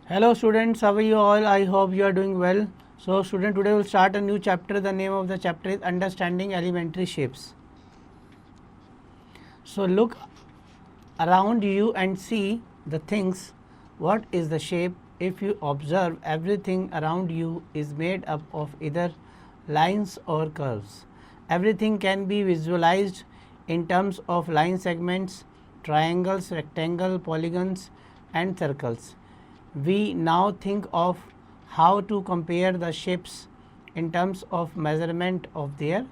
Hello students, how are you all? I hope you are doing well. So student, today we'll start a new chapter. The name of the chapter is Understanding Elementary Shapes. So look around you and see the things. What is the shape? If you observe, everything around you is made up of either lines or curves. Everything can be visualized in terms of line segments, triangles, rectangle, polygons and circles. We now think of how to compare the shapes in terms of measurement of their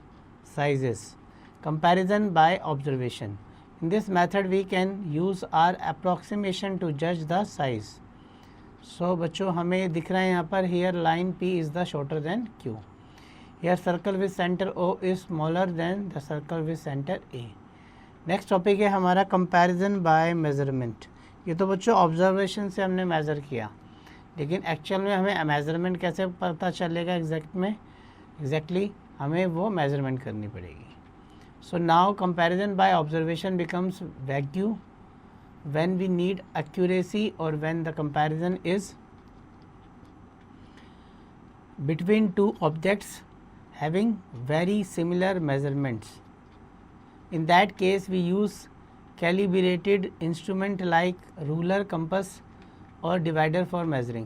sizes. Comparison by observation. In this method we can use our approximation to judge the size. So बच्चों हमें दिख रहा है यहाँ पर here line P is the shorter than Q. Here circle with center O is smaller than the circle with center A. Next topic है हमारा comparison bye measurement. ये तो बच्चों ऑब्जर्वेशन से हमने मेज़र किया, लेकिन एक्चुअल में हमें मेज़रमेंट कैसे पता चलेगा एग्जैक्टली हमें वो मेज़रमेंट करनी पड़ेगी. So now comparison by observation becomes vague when we need accuracy और when the comparison is between two objects having very similar measurements. In that case, we use calibrated instrument like ruler, compass or divider for measuring.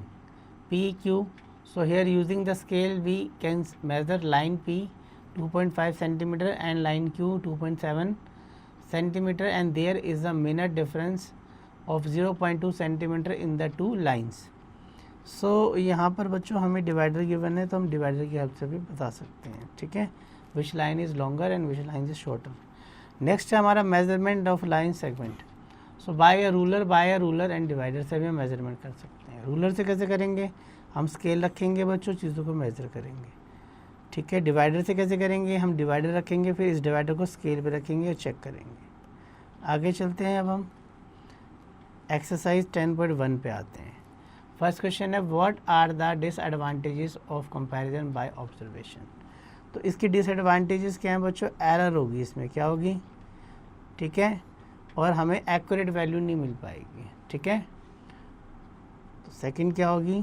P, Q. So here using the scale we can measure line P 2.5 centimeter and line Q 2.7 centimeter, and there is a minute difference of 0.2 centimeter in the two lines. So यहाँ पर बच्चों हमें divider given है तो हम divider की help से भी बता सकते हैं. ठीक है, which line is longer and which line is shorter. Next है हमारा measurement of line segment. So by a ruler and divider से भी हम मेजरमेंट कर सकते हैं. रूलर से कैसे करेंगे, हम स्केल रखेंगे बच्चों, चीज़ों को मेजर करेंगे. ठीक है, डिवाइडर से कैसे करेंगे, हम डिवाइडर रखेंगे, फिर इस डिवाइडर को स्केल पे रखेंगे और चेक करेंगे. आगे चलते हैं, अब हम एक्सरसाइज 10.1 पे आते हैं. फर्स्ट क्वेश्चन है what are the disadvantages of comparison by observation. तो इसकी डिसएडवांटेजेस क्या हैं बच्चों, एरर होगी इसमें, क्या होगी, ठीक है, और हमें एक्यूरेट वैल्यू नहीं मिल पाएगी. ठीक है, तो सेकंड क्या होगी,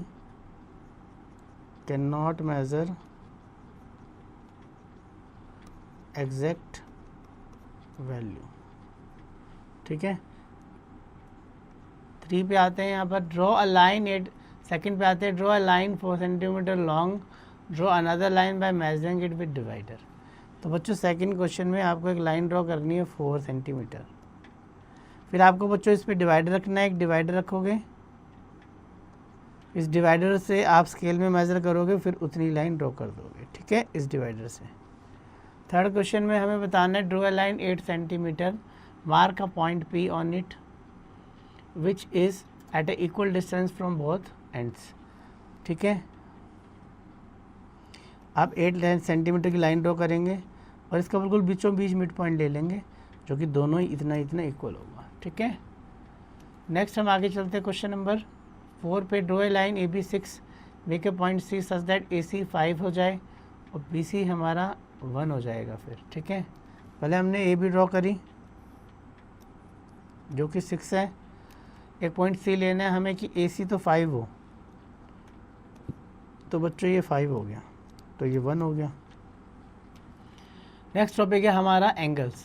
can not measure exact value. ठीक है, 3 पे आते हैं, यहाँ पर draw a line at. Second पे आते हैं draw a line 4 centimetre long, draw another line by measuring it with divider. तो बच्चों सेकंड क्वेश्चन में आपको एक लाइन ड्रॉ करनी है 4 सेंटीमीटर. फिर आपको बच्चों इस पर डिवाइडर रखना है, एक डिवाइडर रखोगे, इस डिवाइडर से आप स्केल में मेज़र करोगे, फिर उतनी लाइन ड्रॉ कर दोगे. ठीक है, इस डिवाइडर से. थर्ड क्वेश्चन में हमें बताना है draw a line 8 centimetre, mark a point P on it which is at a equal distance from both ends. ठीक है, आप 8 सेंटीमीटर की लाइन ड्रॉ करेंगे और इसका बिल्कुल बीचों बीच मिड पॉइंट ले लेंगे, जो कि दोनों ही इतना इक्वल होगा. ठीक है, नेक्स्ट हम आगे चलते हैं क्वेश्चन नंबर 4 पे. Draw a line A B 6, make a point C such that A C 5 हो जाए और बी सी हमारा 1 हो जाएगा. फिर ठीक है, पहले हमने ए बी ड्रॉ करी जो कि 6 है, एक पॉइंट सी लेना है हमें कि ए सी तो 5 हो, तो बच्चों ये 5 हो गया, तो ये 1 हो गया. नेक्स्ट टॉपिक है हमारा angles.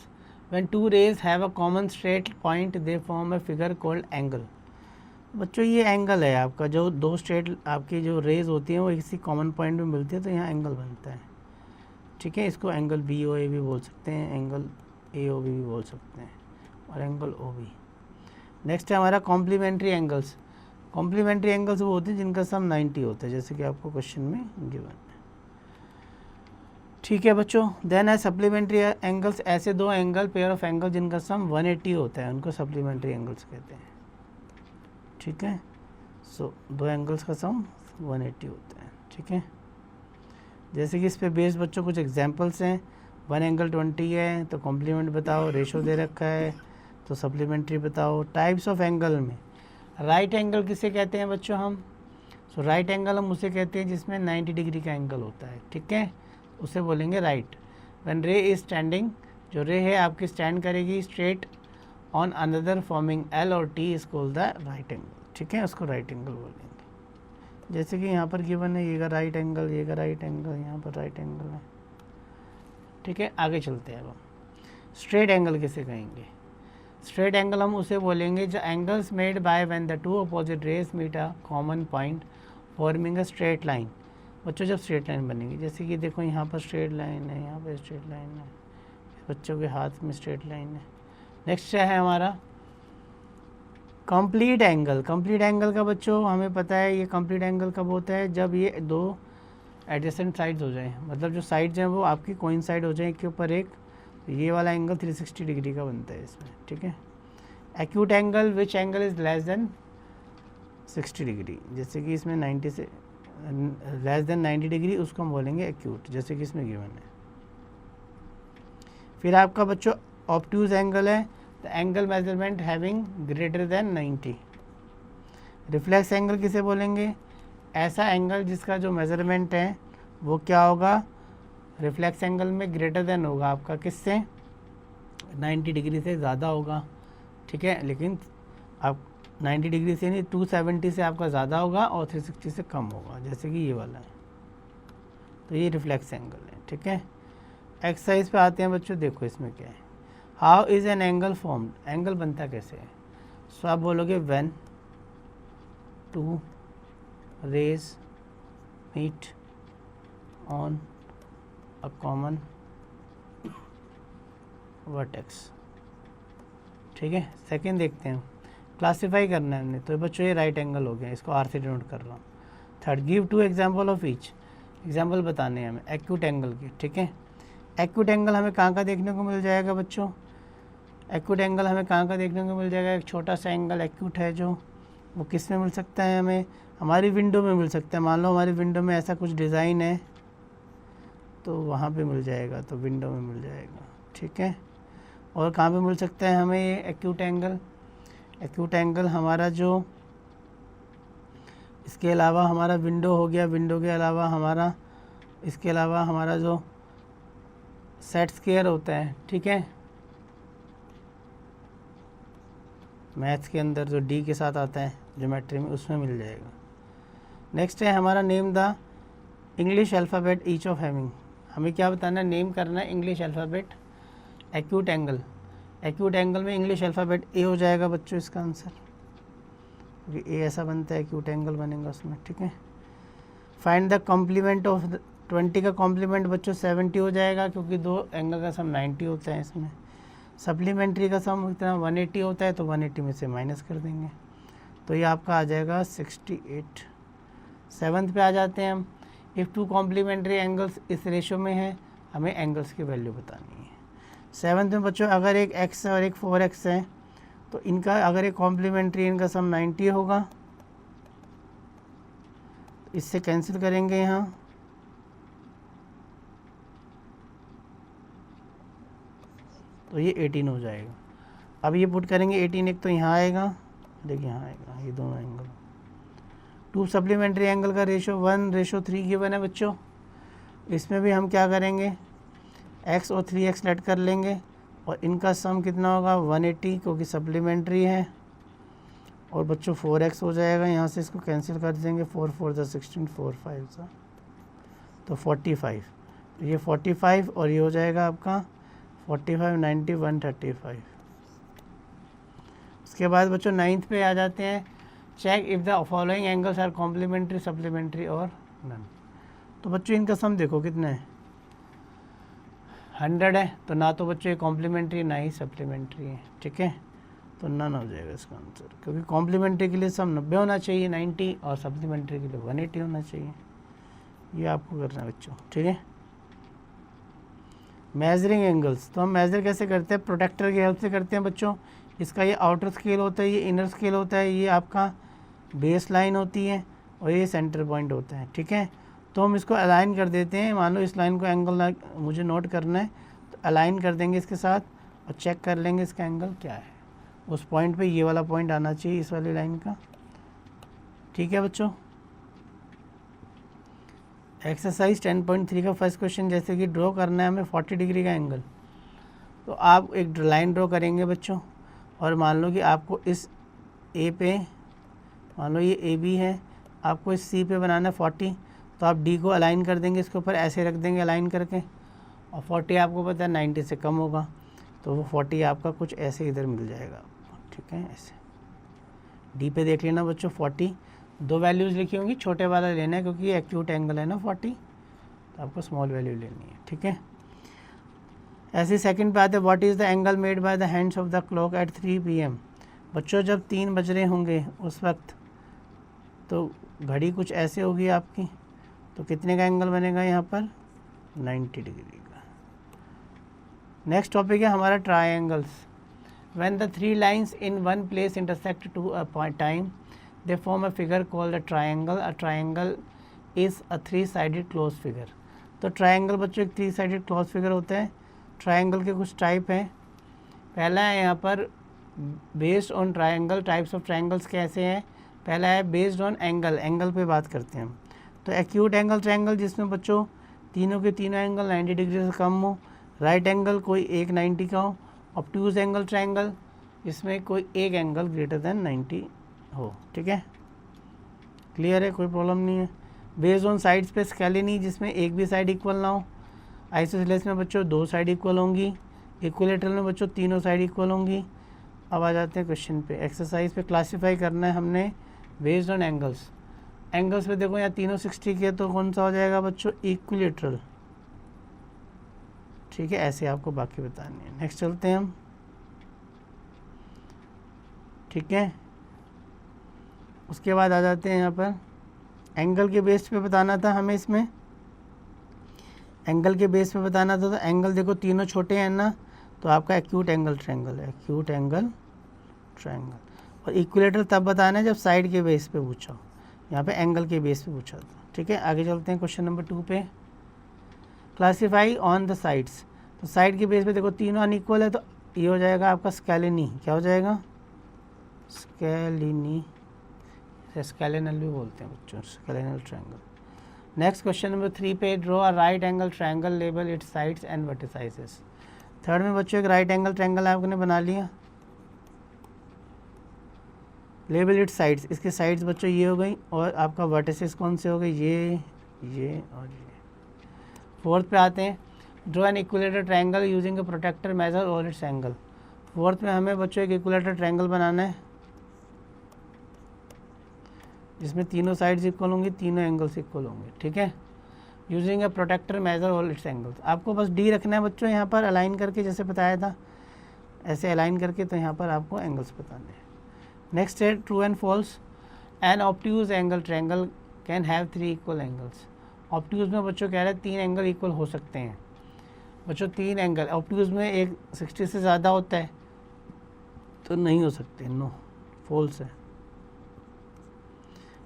When two rays have a common straight point they form a figure called angle. बच्चों ये एंगल है आपका, जो दो स्ट्रेट आपकी जो रेज होती हैं वो किसी कॉमन पॉइंट में मिलती है, तो यहाँ एंगल बनता है. ठीक है, इसको एंगल बी ओ ए भी बोल सकते हैं, एंगल ए ओ बी भी बोल सकते हैं, और एंगल ओ बी. नेक्स्ट है हमारा कॉम्प्लीमेंट्री एंगल्स. कॉम्प्लीमेंट्री एंगल्स वो होते हैं जिनका सम 90 होता है, जैसे कि आपको क्वेश्चन में गिवन है. ठीक है बच्चों, देन है सप्लीमेंट्री एंगल्स. ऐसे दो एंगल, पेयर ऑफ एंगल जिनका सम 180 होता है, उनको सप्लीमेंट्री एंगल्स कहते हैं. ठीक है, सो दो एंगल्स का सम 180 होता है. ठीक है, जैसे कि इस पे बेस्ड बच्चों कुछ एग्जांपल्स हैं. 1 एंगल 20 है तो कॉम्प्लीमेंट बताओ, रेशो दे रखा है तो सप्लीमेंट्री बताओ. टाइप्स ऑफ एंगल में राइट एंगल किसे कहते हैं बच्चों हम, सो राइट एंगल हम उसे कहते हैं जिसमें 90 डिग्री का एंगल होता है. ठीक है, उसे बोलेंगे right. When ray is standing, जो रे है आपकी स्टैंड करेगी straight on another forming L और T is called the right angle. ठीक है, उसको राइट एंगल बोलेंगे. जैसे कि यहाँ पर गिवन है ये का राइट एंगल, ये का राइट एंगल, यहाँ पर राइट एंगल है, ठीक है। आगे चलते हैं अब हम स्ट्रेट एंगल किसे कहेंगे। स्ट्रेट एंगल हम उसे बोलेंगे जो angles made by when the two opposite rays meet a common point forming a straight line. बच्चों जब स्ट्रेट लाइन बनेगी, जैसे कि देखो यहाँ पर स्ट्रेट लाइन है, यहाँ पर स्ट्रेट लाइन है, बच्चों के हाथ में स्ट्रेट लाइन है। नेक्स्ट है हमारा कंप्लीट एंगल। कंप्लीट एंगल का बच्चों हमें पता है ये कंप्लीट एंगल कब होता है, जब ये दो एडजेसेंट साइड्स हो जाएं, मतलब जो साइड्स हैं वो आपकी कोइंसाइड हो जाएं एक के ऊपर एक, तो ये वाला एंगल 360 डिग्री का बनता है इसमें, ठीक है। Acute angle which angle is less than 60 degree, जैसे कि इसमें 90 से लेस देन 90 डिग्री, उसको हम बोलेंगे एक्यूट, जैसे कि इसमें गिवन है। फिर आपका बच्चों ऑब्ट्यूज एंगल है, the angle measurement having greater than 90। Reflex angle किसे बोलेंगे, ऐसा एंगल जिसका जो मेजरमेंट है वो क्या होगा, रिफ्लेक्स एंगल में ग्रेटर देन होगा आपका किससे, 90 डिग्री से ज़्यादा होगा, ठीक है। लेकिन आप 90 डिग्री से नहीं, 270 से आपका ज़्यादा होगा और 360 से कम होगा, जैसे कि ये वाला है, तो ये रिफ्लेक्स एंगल है, ठीक है। एक्सरसाइज पे आते हैं बच्चों, देखो इसमें क्या है, how is an angle formed, angle बनता कैसे है। सो आप बोलोगे when two rays meet on a common vertex, ठीक है। सेकेंड देखते हैं, क्लासीफाई करना है हमने, तो बच्चों ये राइट एंगल हो गया, इसको आर से डिनोट कर रहा हूँ। Third, give two example of each, example बताने हैं हमें एक्यूट एंगल के, ठीक है। एक्यूट एंगल हमें कहाँ का देखने को मिल जाएगा बच्चों, एक्यूट एंगल हमें कहाँ का देखने को मिल जाएगा, एक छोटा सा एंगल एक्यूट है जो, वो किस में मिल सकता है हमें, हमारी विंडो में मिल सकता है। मान लो हमारी विंडो में ऐसा कुछ डिज़ाइन है तो वहाँ पे मिल जाएगा, तो विंडो में मिल जाएगा, ठीक है। और कहाँ पे मिल सकता है हमें ये एक्यूट एंगल, एक्यूट एंगल हमारा जो, इसके अलावा हमारा विंडो हो गया, विंडो के अलावा हमारा, इसके अलावा हमारा जो सेट स्क्वायर होता है, ठीक है, मैथ्स के अंदर जो डी के साथ आता है ज्योमेट्री में, उसमें मिल जाएगा। नेक्स्ट है हमारा name the English alphabet each of having, हमें क्या बताना है, नेम करना है English alphabet acute angle. Acute angle में इंग्लिश अल्फ़ाबेट ए हो जाएगा बच्चों इसका आंसर, क्योंकि ए ऐसा बनता है, एक्यूट एंगल बनेगा उसमें, ठीक है। फाइंड द कॉम्प्लीमेंट ऑफ 20 का कॉम्प्लीमेंट बच्चों 70 हो जाएगा, क्योंकि दो एंगल का सम 90 होता है इसमें। सप्लीमेंट्री का सम इतना 180 होता है, तो 180 में से माइनस कर देंगे, तो ये आपका आ जाएगा 68। सेवन्थ पे आ जाते हैं हम, इफ़ टू कॉम्प्लीमेंट्री एंगल्स इस रेशो में है, हमें एंगल्स की वैल्यू बतानी है। सेवन्थ में बच्चों अगर एक x है और एक 4x है, तो इनका अगर एक कॉम्प्लीमेंट्री, इनका सम 90 होगा, इससे कैंसिल करेंगे यहाँ, तो ये 18 हो जाएगा। अब ये पुट करेंगे 18, एक तो यहाँ आएगा, देखिए यहाँ आएगा, ये दोनों एंगल। टू सप्लीमेंट्री एंगल का रेशो 1:3 गिवन है बच्चों, इसमें भी हम क्या करेंगे, x और 3x लेट कर लेंगे, और इनका सम कितना होगा 180, क्योंकि सप्लीमेंट्री है, और बच्चों 4x हो जाएगा, यहाँ से इसको कैंसिल कर देंगे, 4 4 16, 4 5 तो 45, तो ये 45 और ये हो जाएगा आपका 45 90 135। उसके बाद बच्चों 9th पे आ जाते हैं, check if the following angles are complementary supplementary और नन। तो बच्चों इनका सम देखो कितना है, 100 है, तो ना तो बच्चों ये कॉम्प्लीमेंट्री ना ही सप्लीमेंट्री है, ठीक है, तो नन हो जाएगा इसका आंसर, क्योंकि कॉम्प्लीमेंट्री के लिए सम 90 होना चाहिए 90, और सप्लीमेंट्री के लिए 180 होना चाहिए। ये आपको करना है बच्चों, ठीक है। मेजरिंग एंगल्स, तो हम मेज़र कैसे करते हैं, प्रोटेक्टर की हेल्प से करते हैं बच्चों। इसका ये आउटर स्केल होता है, ये इनर स्केल होता है, ये आपका बेस लाइन होती है, और ये सेंटर पॉइंट होता है, ठीक है। तो हम इसको अलाइन कर देते हैं, मान लो इस लाइन को एंगल मुझे नोट करना है, तो अलाइन कर देंगे इसके साथ, और चेक कर लेंगे इसका एंगल क्या है। उस पॉइंट पे ये वाला पॉइंट आना चाहिए इस वाली लाइन का, ठीक है बच्चों। एक्सरसाइज 10.3 का फर्स्ट क्वेश्चन, जैसे कि ड्रॉ करना है हमें 40 डिग्री का एंगल, तो आप एक लाइन ड्रॉ करेंगे बच्चों, और मान लो कि आपको इस ए पे, मान लो ये ए बी है, आपको इस सी पे बनाना है 40, तो आप डी को अलाइन कर देंगे इसके ऊपर, ऐसे रख देंगे अलाइन करके, और 40 आपको पता है 90 से कम होगा, तो वो 40 आपका कुछ ऐसे इधर मिल जाएगा, ठीक है। ऐसे डी पे देख लेना बच्चों 40, 2 वैल्यूज़ लिखी होंगी, छोटे वाला लेना है क्योंकि ये एक्यूट एंगल है ना 40, तो आपको स्मॉल वैल्यू लेनी है, ठीक है। ऐसे सेकंड पे आते हैं, what is the angle made by the hands of the clock at 3 PM। बच्चों जब 3 बज रहे होंगे उस वक्त तो घड़ी कुछ ऐसे होगी आपकी, तो कितने का एंगल बनेगा यहाँ पर 90 डिग्री का। नेक्स्ट टॉपिक है हमारा triangles. When the 3 lines in one place intersect two a time they form a figure called a triangle. A triangle is a 3 sided close figure. तो ट्राइंगल बच्चों एक 3 साइडेड क्लोज फिगर होता है। Triangle के कुछ type हैं। पहला है यहाँ पर based on triangle, types of triangles कैसे हैं। पहला है बेस्ड ऑन एंगल, एंगल पे बात करते हैं हम। तो एक्यूट एंगल ट्राइंगल जिसमें बच्चों तीनों के तीनों एंगल 90 डिग्री से कम हो, राइट एंगल कोई एक 90 का हो। ऑब्ट्यूज एंगल ट्राइंगल जिसमें कोई एक एंगल ग्रेटर देन 90 हो, ठीक है। क्लियर है, कोई प्रॉब्लम नहीं है। बेस्ड ऑन साइड्स पे स्केलिनी जिसमें एक भी साइड इक्वल ना हो। आइसोसेलेस में बच्चों 2 साइड इक्वल होंगी। इक्विलेटरल में बच्चों तीनों साइड इक्वल होंगी। अब आ जाते हैं क्वेश्चन पे। एक्सरसाइज पे क्लासीफाई करना है हमने बेस्ड ऑन एंगल्स। एंगल्स पे देखो यहाँ तीनों 60 के, तो कौन सा हो जाएगा बच्चों इक्विलेटरल, ठीक है। ऐसे आपको बाकी बतानी है। नेक्स्ट चलते हैं हम, ठीक है। उसके बाद आ जाते हैं यहाँ पर एंगल के बेस पे बताना था हमें। इसमें एंगल के बेस पे बताना था, तो एंगल देखो तीनों छोटे हैं ना, तो आपका एक्यूट एंगल ट्रायंगल है, एक्यूट एंगल ट्रायंगल। और इक्विलेटरल तब बताना है जब साइड के बेस पे पूछा हो, यहाँ पे एंगल के बेस पे पूछा था, ठीक है। आगे चलते हैं क्वेश्चन नंबर 2 पे। Classify on the sides. तो साइड के बेस पे देखो तीनों अनइक्वल है, तो ये हो जाएगा आपका स्केलिनी। क्या हो जाएगा स्केलिनी, स्केलेनल भी बोलते हैं बच्चों, scalene triangle. Next question number 3 पे, draw a right angle triangle, label its sides and vertices. Third में बच्चों एक राइट एंगल ट्रायंगल आपने बना लिया, लेबल इट्स साइड्स। इसके साइड्स बच्चों ये हो गई, और आपका वर्टिसेस कौन से हो गए, ये और ये। फोर्थ पे आते हैं, draw an equilateral triangle using a protractor measure all its angle. Fourth में हमें बच्चों एक इक्विलेटर ट्रायंगल बनाना है जिसमें तीनों साइड्स इक्वल होंगी, तीनों एंगल्स इक्वल होंगे, ठीक है। Using a protractor measure all its angles. आपको बस डी रखना है बच्चों यहाँ पर अलाइन करके, जैसे बताया था ऐसे अलाइन करके, तो यहाँ पर आपको एंगल्स बताने हैं। नेक्स्ट है true and false. An obtuse angle triangle can have 3 equal angles. Obtuse में बच्चों कह रहे हैं 3 एंगल इक्वल हो सकते हैं। बच्चों 3 एंगल ऑब्ट्यूज में एक 60 से ज़्यादा होता है, तो नहीं हो सकते, नो, फॉल्स है।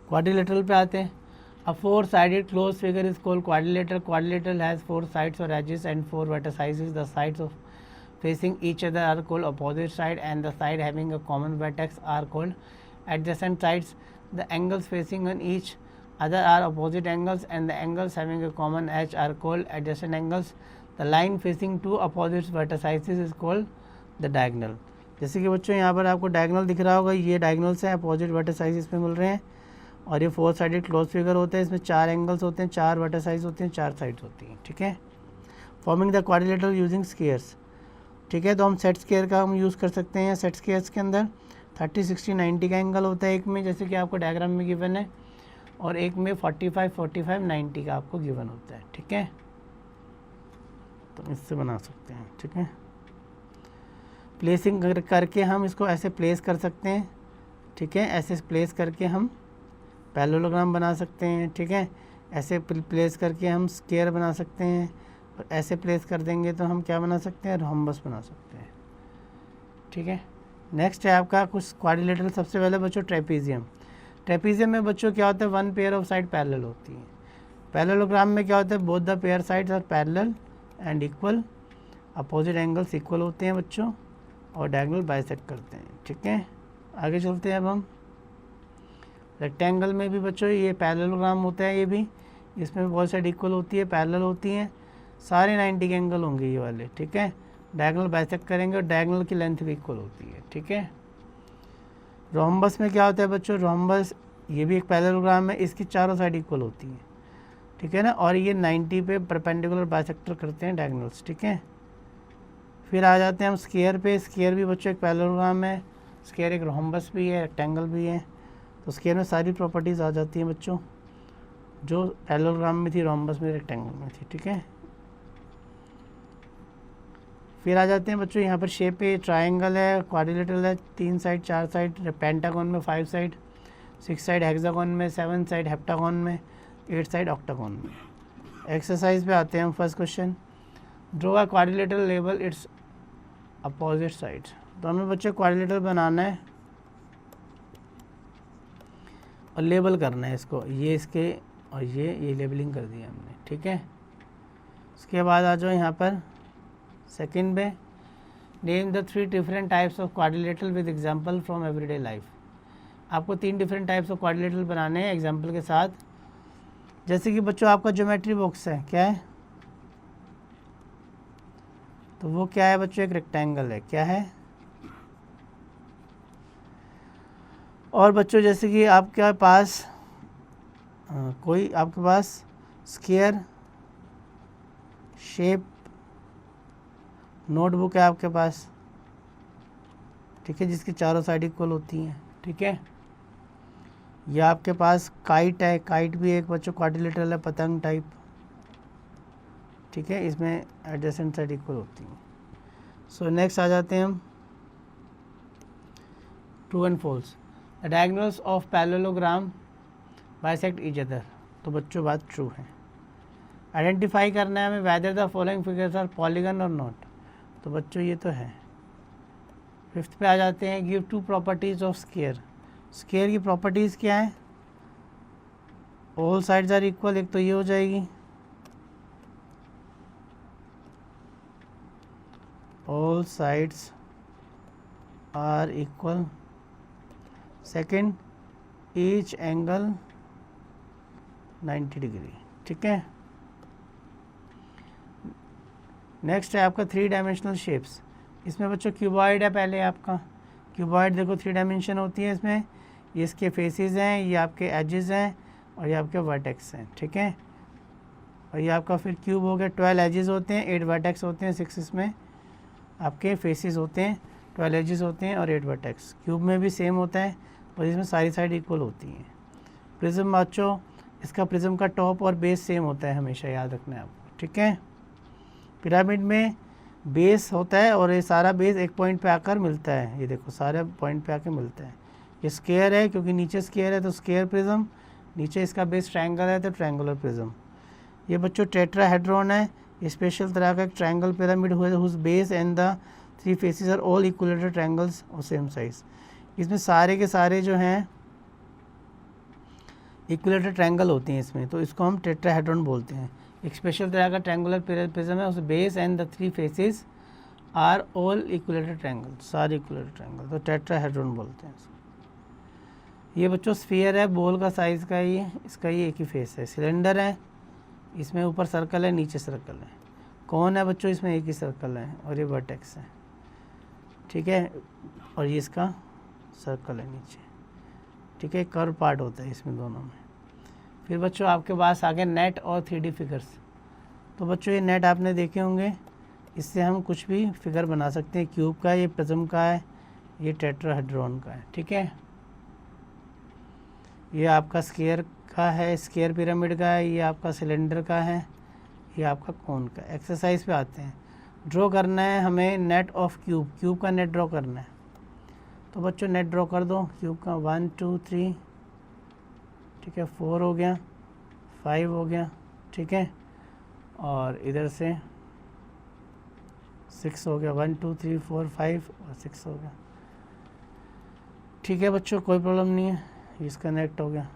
क्वाड्रिलेटरल पे आते हैं। अ 4 sided close figure is called quadrilateral. Quadrilateral has 4 sides और ages and 4 vertices. The sides of facing each other are called opposite side, and the side having a common vertex are called adjacent sides. The angles facing on each other are opposite angles, and the angles having a common edge are called adjacent angles. The line facing 2 opposite vertices is called the diagonal. जैसे कि बच्चों यहाँ पर आपको diagonal दिख रहा होगा, ये डायगोनल्स हैं, अपोजिट वर्टिसाइज इसमें मिल रहे हैं। और ये 4 साइडेड क्लोज फिगर होते हैं, इसमें 4 एंगल्स होते हैं, 4 वर्टिसाइज होते हैं, 4 साइड्स होती हैं, ठीक है। Forming the quadrilateral using squares, ठीक है। तो हम सेट स्क्वायर का हम यूज़ कर सकते हैं। सेट स्क्वायर्स के अंदर 30, 60, 90 का एंगल होता है एक में, जैसे कि आपको डायग्राम में गिवन है, और एक में 45, 45, 90 का आपको गिवन होता है, ठीक है। तो इससे बना सकते हैं, ठीक है। प्लेसिंग करके हम इसको ऐसे प्लेस कर सकते हैं, ठीक है। ऐसे प्लेस करके हम पैरेललोग्राम बना सकते हैं, ठीक है। ऐसे प्लेस करके हम स्क्वायर बना सकते हैं, और ऐसे प्लेस कर देंगे तो हम क्या बना सकते हैं, रोम्बस बना सकते हैं, ठीक है। नेक्स्ट है आपका कुछ क्वाड्रिलेटरल। सबसे पहले बच्चों ट्रेपीजियम। ट्रेपीजियम में बच्चों क्या होता है, 1 पेयर ऑफ साइड पैरेलल होती है। पैरेललोग्राम में क्या होता है, both the pair sides are parallel and equal, opposite angles equal होते हैं बच्चों, और डायगोनल बाइसेक्ट करते हैं, ठीक है। आगे चलते हैं अब हम। रेक्टेंगल में भी बच्चों ये पैरेललोग्राम होता है, ये भी, इसमें बहुत साइड इक्वल होती है, पैरेलल होती हैं, सारे 90 के एंगल होंगे ये वाले, ठीक है। डायगोनल बाइसेक्ट करेंगे और डायगोनल की लेंथ भी इक्वल होती है, ठीक है। रोम्बस में क्या होता है बच्चों, रोम्बस ये भी एक पैरेललोग्राम है, इसकी चारों साइड इक्वल होती हैं, ठीक है ना, और ये 90 पे परपेंडिकुलर बाइसेक्टर करते हैं डायगोनल्स, ठीक है। फिर आ जाते हैं हम स्क्वायर पे। स्क्वायर भी बच्चों एक पैरेललोग्राम है, स्क्वायर एक रोम्बस भी है, रेक्टेंगल भी है, तो स्क्वायर में सारी प्रॉपर्टीज़ आ जाती हैं बच्चों जो पैरेललोग्राम में थी, रोम्बस में, रेक्टेंगल में थी, ठीक है। फिर आ जाते हैं बच्चों यहाँ पर शेप पे, ट्रायंगल है, क्वाड्रिलेटरल है, 3 साइड 4 साइड, पेंटागन में 5 साइड, 6 साइड, हेक्सागन में 7 साइड, हेप्टागन में 8 साइड, ऑक्टागन में। एक्सरसाइज पे आते हैं हम। First question, draw a quadrilateral label it's opposite side. तो हमें बच्चों क्वाड्रिलेटरल बनाना है और लेबल करना है इसको, ये इसके और ये लेबलिंग कर दिया हमने, ठीक है। उसके बाद आ जाओ यहाँ पर सेकंड पे, name the 3 different types of quadrilateral with example from everyday life. आपको 3 डिफरेंट टाइप्स ऑफ क्वाड्रिलेटरल बनाने हैं एग्जांपल के साथ। जैसे कि बच्चों आपका ज्योमेट्री बॉक्स है, क्या है, तो वो क्या है बच्चों, एक रेक्टेंगल है, क्या है। और बच्चों जैसे कि आपके पास कोई आपके पास स्क्वायर शेप नोटबुक है आपके पास, ठीक है, जिसकी चारों साइड इक्वल होती हैं, ठीक है। या आपके पास काइट है, काइट भी एक बच्चों क्वाड्रिलेटरल है, पतंग टाइप, ठीक है, इसमें एडजेसेंट साइड इक्वल होती हैं। सो नेक्स्ट आ जाते हैं हम true and false. The diagonals of parallelogram bisect each other. तो बच्चों बात ट्रू है। आइडेंटिफाई करना है हमें whether the following figures are polygon और नॉट। तो बच्चों ये तो है। फिफ्थ पे आ जाते हैं, give 2 properties of square. Square की प्रॉपर्टीज़ क्या है, ऑल साइड्स आर इक्वल, एक तो ये हो जाएगी, all sides are equal, second each angle 90 degree, ठीक है। नेक्स्ट है आपका 3 डायमेंशनल शेप्स। इसमें बच्चों क्यूबॉइड है पहले आपका, क्यूबॉइड देखो 3 डायमेंशन होती है इसमें, ये इसके फेसेस हैं, ये आपके एजेस हैं और ये आपके वर्टेक्स हैं, ठीक है। और ये आपका फिर क्यूब हो गया, 12 एजेस होते हैं, 8 वर्टेक्स होते हैं, 6 इसमें आपके फेसेस होते हैं, 12 एजेस होते हैं और 8 वर्टेक्स। क्यूब में भी सेम होता है और इसमें सारी साइड इक्वल होती हैं। प्रिज्म बच्चों इसका प्रिज्म का टॉप और बेस सेम होता है, हमेशा याद रखना है आपको, ठीक है। पिरामिड में बेस होता है और ये सारा बेस एक पॉइंट पे आकर मिलता है, ये देखो सारे पॉइंट पे आकर मिलता है। ये स्क्वायर है क्योंकि नीचे स्क्वायर है तो स्क्वायर प्रिज्म, नीचे इसका बेस ट्रायंगल है तो ट्रायंगुलर प्रिज्म। ये बच्चों टेट्राहेड्रॉन है, ये स्पेशल तरह का एक ट्रायंगल पिरामिड हुआ whose base and the 3 faces are all equilateral triangles और सेम साइज। इसमें सारे के सारे जो हैं इक्विलेटरल ट्रायंगल होती हैं इसमें, तो इसको हम टेट्राहेड्रॉन बोलते हैं। एक स्पेशल तरह का ट्रायंगुलर प्रिज्म है, उस base and the 3 faces are all equilateral triangle, सारे इक्विलेटरल ट्रायंगल, तो टेट्राहेड्रॉन बोलते हैं इसको। ये बच्चों स्फीयर है, बॉल का साइज़ का ये, इसका ये एक ही फेस है। सिलेंडर है, इसमें ऊपर सर्कल है, नीचे सर्कल है। कौन है बच्चों, इसमें एक ही सर्कल है और ये वर्टेक्स है, ठीक है, और ये इसका सर्कल है नीचे, ठीक है। कर्व पार्ट होता है इसमें दोनों में। फिर बच्चों आपके पास आ गए नेट और 3D फिगर्स। तो बच्चों ये नेट आपने देखे होंगे, इससे हम कुछ भी फिगर बना सकते हैं। क्यूब का है, ये प्रिज्म का है, ये टेट्राहेड्रॉन का है, ठीक है। ये आपका स्क्वायर का है, स्क्वायर पिरामिड का है, ये आपका सिलेंडर का है, ये आपका कोन का। एक्सरसाइज पे आते हैं। ड्रॉ करना है हमें नेट ऑफ क्यूब, क्यूब का नेट ड्रॉ करना है। तो बच्चों नेट ड्रॉ कर दो क्यूब का, 1 2 3, ठीक है, 4 हो गया, 5 हो गया, ठीक है, और इधर से 6 हो गया, 1 2 3 4 5 और 6 हो गया, ठीक है बच्चों, कोई प्रॉब्लम नहीं है, इसका नेट हो गया।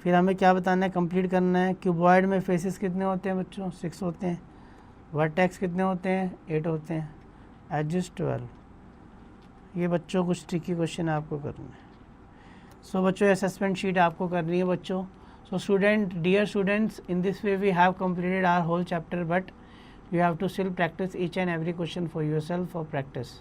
फिर हमें क्या बताना है, कंप्लीट करना है। क्यूबॉइड में फेसेस कितने होते हैं बच्चों, 6 होते हैं। वर्टेक्स कितने होते हैं, 8 होते हैं। एजेस 12। ये बच्चों कुछ ट्रिकी क्वेश्चन आपको करना है। सो बच्चों असेसमेंट शीट आपको करनी है बच्चों। So student, dear students, in this way we have completed our whole chapter, but you have to still practice each and every question for yourself for practice.